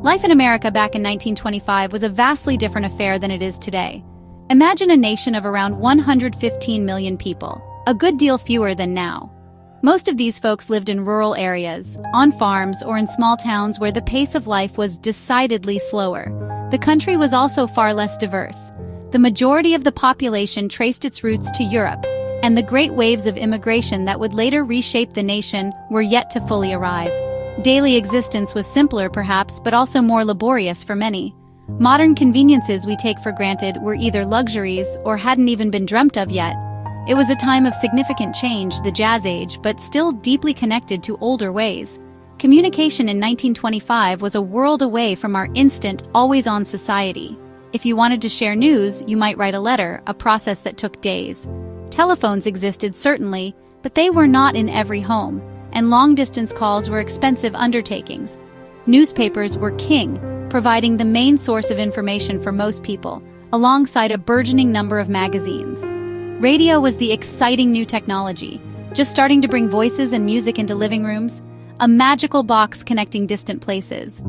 Life in America back in 1925 was a vastly different affair than it is today. Imagine a nation of around 115 million people, a good deal fewer than now. Most of these folks lived in rural areas, on farms, or in small towns where the pace of life was decidedly slower. The country was also far less diverse. The majority of the population traced its roots to Europe, and the great waves of immigration that would later reshape the nation were yet to fully arrive. Daily existence was simpler perhaps, but also more laborious for many. Modern conveniences we take for granted were either luxuries or hadn't even been dreamt of yet. It was a time of significant change, the Jazz Age, but still deeply connected to older ways. Communication in 1925 was a world away from our instant, always-on society. If you wanted to share news, you might write a letter, a process that took days. Telephones existed certainly, but they were not in every home, and long-distance calls were expensive undertakings. Newspapers were king, providing the main source of information for most people, alongside a burgeoning number of magazines. Radio was the exciting new technology, just starting to bring voices and music into living rooms, a magical box connecting distant places.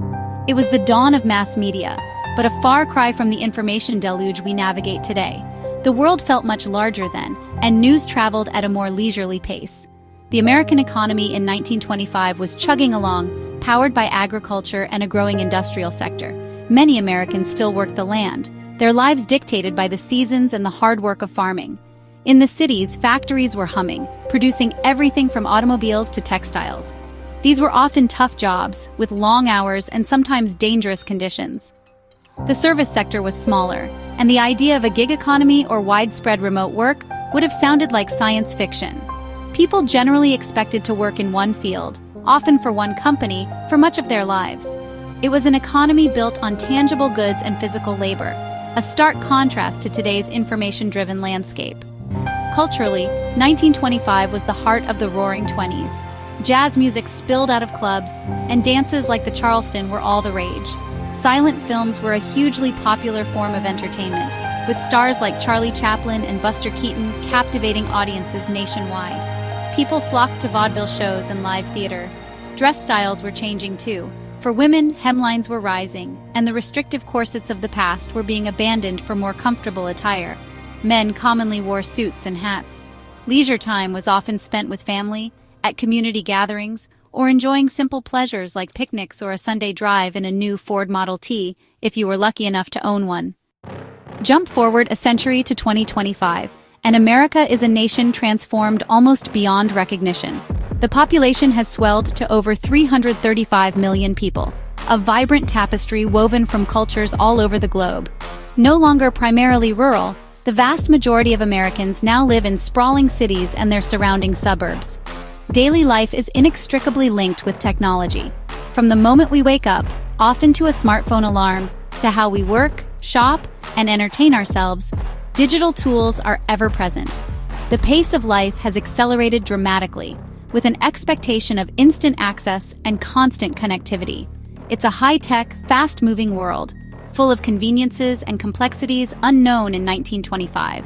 It was the dawn of mass media, but a far cry from the information deluge we navigate today. The world felt much larger then, and news traveled at a more leisurely pace. The American economy in 1925 was chugging along, powered by agriculture and a growing industrial sector. Many Americans still worked the land, their lives dictated by the seasons and the hard work of farming. In the cities, factories were humming, producing everything from automobiles to textiles. These were often tough jobs, with long hours and sometimes dangerous conditions. The service sector was smaller, and the idea of a gig economy or widespread remote work would have sounded like science fiction. People generally expected to work in one field, often for one company, for much of their lives. It was an economy built on tangible goods and physical labor, a stark contrast to today's information-driven landscape. Culturally, 1925 was the heart of the Roaring Twenties. Jazz music spilled out of clubs, and dances like the Charleston were all the rage. Silent films were a hugely popular form of entertainment, with stars like Charlie Chaplin and Buster Keaton captivating audiences nationwide. People flocked to vaudeville shows and live theater. Dress styles were changing too. For women, hemlines were rising, and the restrictive corsets of the past were being abandoned for more comfortable attire. Men commonly wore suits and hats. Leisure time was often spent with family, at community gatherings, or enjoying simple pleasures like picnics or a Sunday drive in a new Ford Model T, if you were lucky enough to own one. Jump forward a century to 2025, and America is a nation transformed almost beyond recognition. The population has swelled to over 335 million people, a vibrant tapestry woven from cultures all over the globe. No longer primarily rural, the vast majority of Americans now live in sprawling cities and their surrounding suburbs. Daily life is inextricably linked with technology. From the moment we wake up, often to a smartphone alarm, to how we work, shop, and entertain ourselves, digital tools are ever present. The pace of life has accelerated dramatically, with an expectation of instant access and constant connectivity. It's a high-tech, fast-moving world, full of conveniences and complexities unknown in 1925.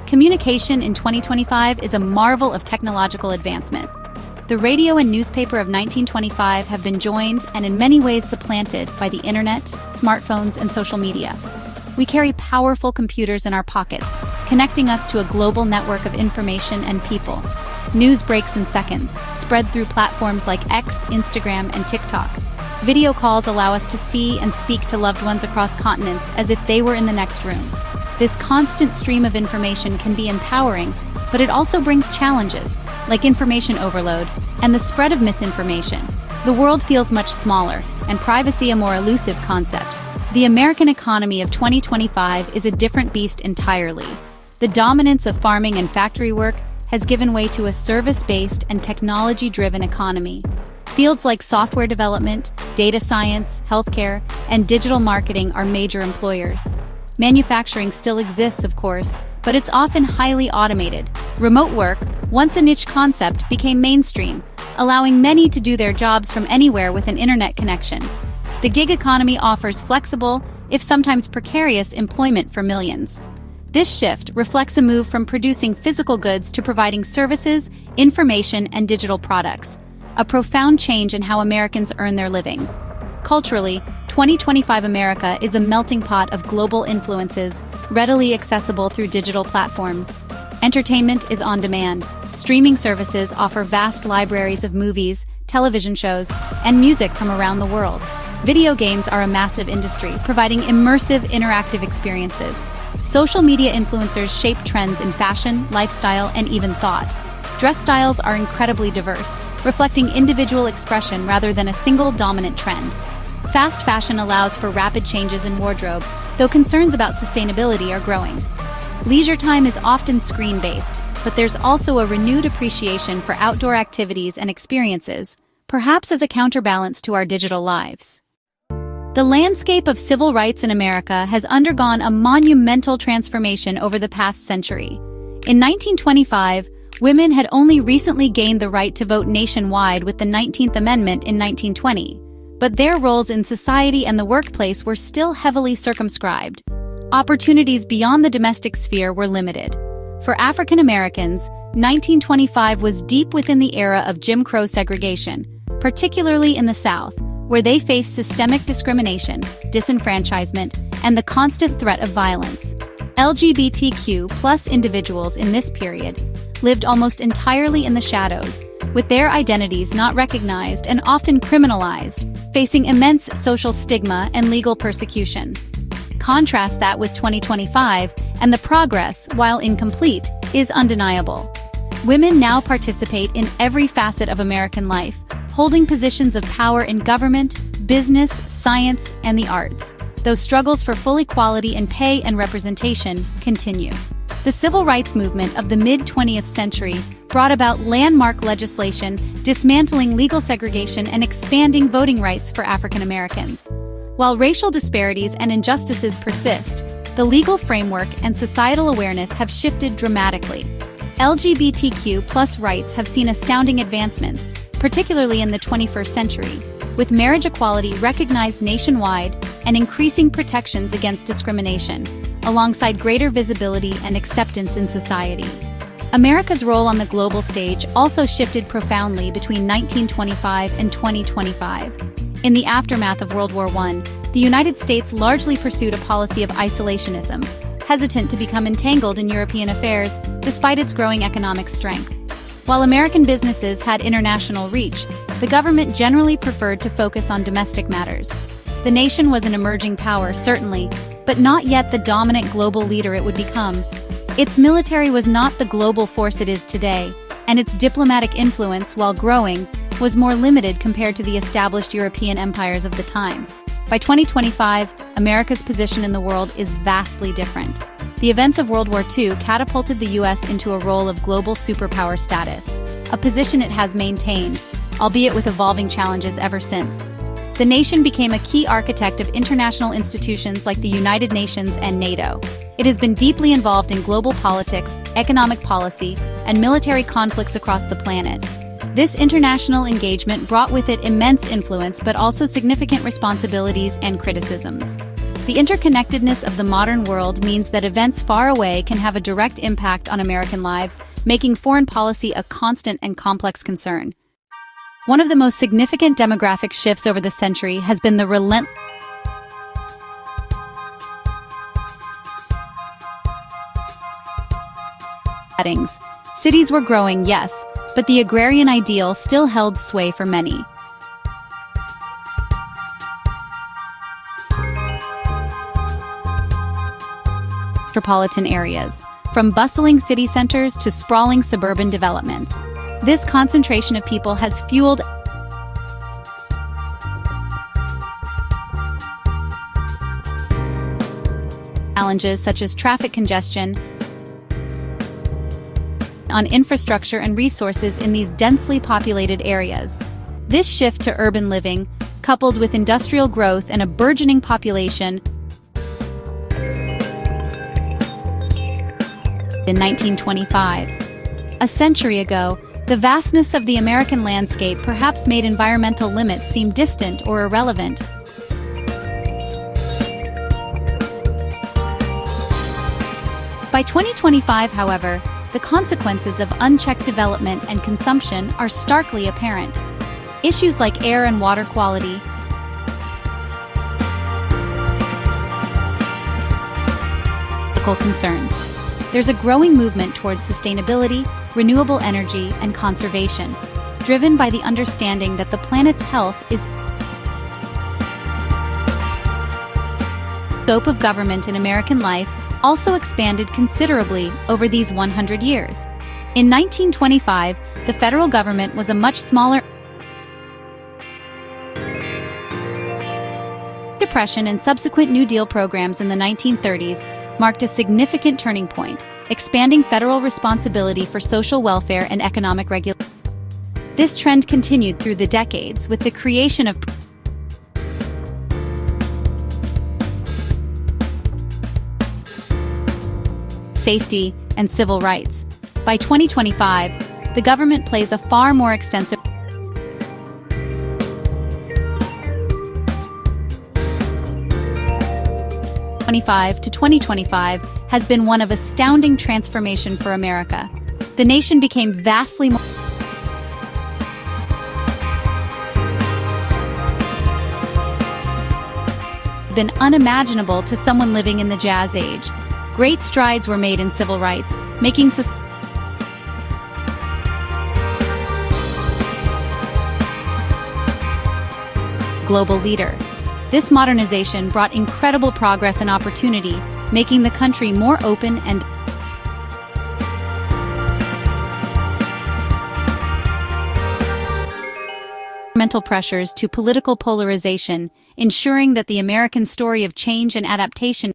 Communication in 2025 is a marvel of technological advancement. The radio and newspaper of 1925 have been joined and in many ways supplanted by the internet, smartphones, and social media. We carry powerful computers in our pockets, connecting us to a global network of information and people. News breaks in seconds, spread through platforms like X, Instagram, and TikTok. Video calls allow us to see and speak to loved ones across continents as if they were in the next room. This constant stream of information can be empowering, but it also brings challenges, like information overload and the spread of misinformation. The world feels much smaller, and privacy a more elusive concept. The American economy of 2025 is a different beast entirely. The dominance of farming and factory work has given way to a service-based and technology-driven economy. Fields like software development, data science, healthcare, and digital marketing are major employers. Manufacturing still exists, of course, but it's often highly automated. Remote work, once a niche concept, became mainstream, allowing many to do their jobs from anywhere with an internet connection. The gig economy offers flexible, if sometimes precarious, employment for millions. This shift reflects a move from producing physical goods to providing services, information, and digital products, a profound change in how Americans earn their living. Culturally, 2025 America is a melting pot of global influences, readily accessible through digital platforms. Entertainment is on demand. Streaming services offer vast libraries of movies, television shows, and music from around the world. Video games are a massive industry, providing immersive, interactive experiences. Social media influencers shape trends in fashion, lifestyle, and even thought. Dress styles are incredibly diverse, reflecting individual expression rather than a single dominant trend. Fast fashion allows for rapid changes in wardrobe, though concerns about sustainability are growing. Leisure time is often screen-based, but there's also a renewed appreciation for outdoor activities and experiences, perhaps as a counterbalance to our digital lives. The landscape of civil rights in America has undergone a monumental transformation over the past century. In 1925, women had only recently gained the right to vote nationwide with the 19th Amendment in 1920, but their roles in society and the workplace were still heavily circumscribed. Opportunities beyond the domestic sphere were limited. For African Americans, 1925 was deep within the era of Jim Crow segregation, particularly in the South, where they faced systemic discrimination, disenfranchisement, and the constant threat of violence. LGBTQ+ individuals in this period lived almost entirely in the shadows, with their identities not recognized and often criminalized, facing immense social stigma and legal persecution. Contrast that with 2025, and the progress, while incomplete, is undeniable. Women now participate in every facet of American life, holding positions of power in government, business, science, and the arts, though struggles for full equality in pay and representation continue. The civil rights movement of the mid-20th century brought about landmark legislation, dismantling legal segregation and expanding voting rights for African Americans. While racial disparities and injustices persist, the legal framework and societal awareness have shifted dramatically. LGBTQ+ rights have seen astounding advancements, particularly in the 21st century, with marriage equality recognized nationwide and increasing protections against discrimination, alongside greater visibility and acceptance in society. America's role on the global stage also shifted profoundly between 1925 and 2025. In the aftermath of World War I, the United States largely pursued a policy of isolationism, hesitant to become entangled in European affairs despite its growing economic strength. While American businesses had international reach, the government generally preferred to focus on domestic matters. The nation was an emerging power, certainly, but not yet the dominant global leader it would become. Its military was not the global force it is today, and its diplomatic influence, while growing, was more limited compared to the established European empires of the time. By 2025, America's position in the world is vastly different. The events of World War II catapulted the U.S. into a role of global superpower status, a position it has maintained, albeit with evolving challenges ever since. The nation became a key architect of international institutions like the United Nations and NATO. It has been deeply involved in global politics, economic policy, and military conflicts across the planet. This international engagement brought with it immense influence but also significant responsibilities and criticisms. The interconnectedness of the modern world means that events far away can have a direct impact on American lives, making foreign policy a constant and complex concern. One of the most significant demographic shifts over the century has been the relentless settings. Cities were growing, yes, but the agrarian ideal still held sway for many. Metropolitan areas, from bustling city centers to sprawling suburban developments. This concentration of people has fueled challenges such as traffic congestion on infrastructure and resources in these densely populated areas. This shift to urban living, coupled with industrial growth and a burgeoning population, in 1925. A century ago, the vastness of the American landscape perhaps made environmental limits seem distant or irrelevant. By 2025, however, the consequences of unchecked development and consumption are starkly apparent. Issues like air and water quality, ethical concerns. There's a growing movement towards sustainability, renewable energy, and conservation, driven by the understanding that the planet's health is the scope of government in American life also expanded considerably over these 100 years. In 1925, the federal government was a much smaller. Depression and subsequent New Deal programs in the 1930s marked a significant turning point, expanding federal responsibility for social welfare and economic regulation. This trend continued through the decades with the creation of safety and civil rights. By 2025, the government plays a far more extensive 2025 to 2025 has been one of astounding transformation for America. The nation became vastly more been unimaginable to someone living in the Jazz Age. Great strides were made in civil rights, making global leader. This modernization brought incredible progress and opportunity, making the country more open and environmental pressures to political polarization, ensuring that the American story of change and adaptation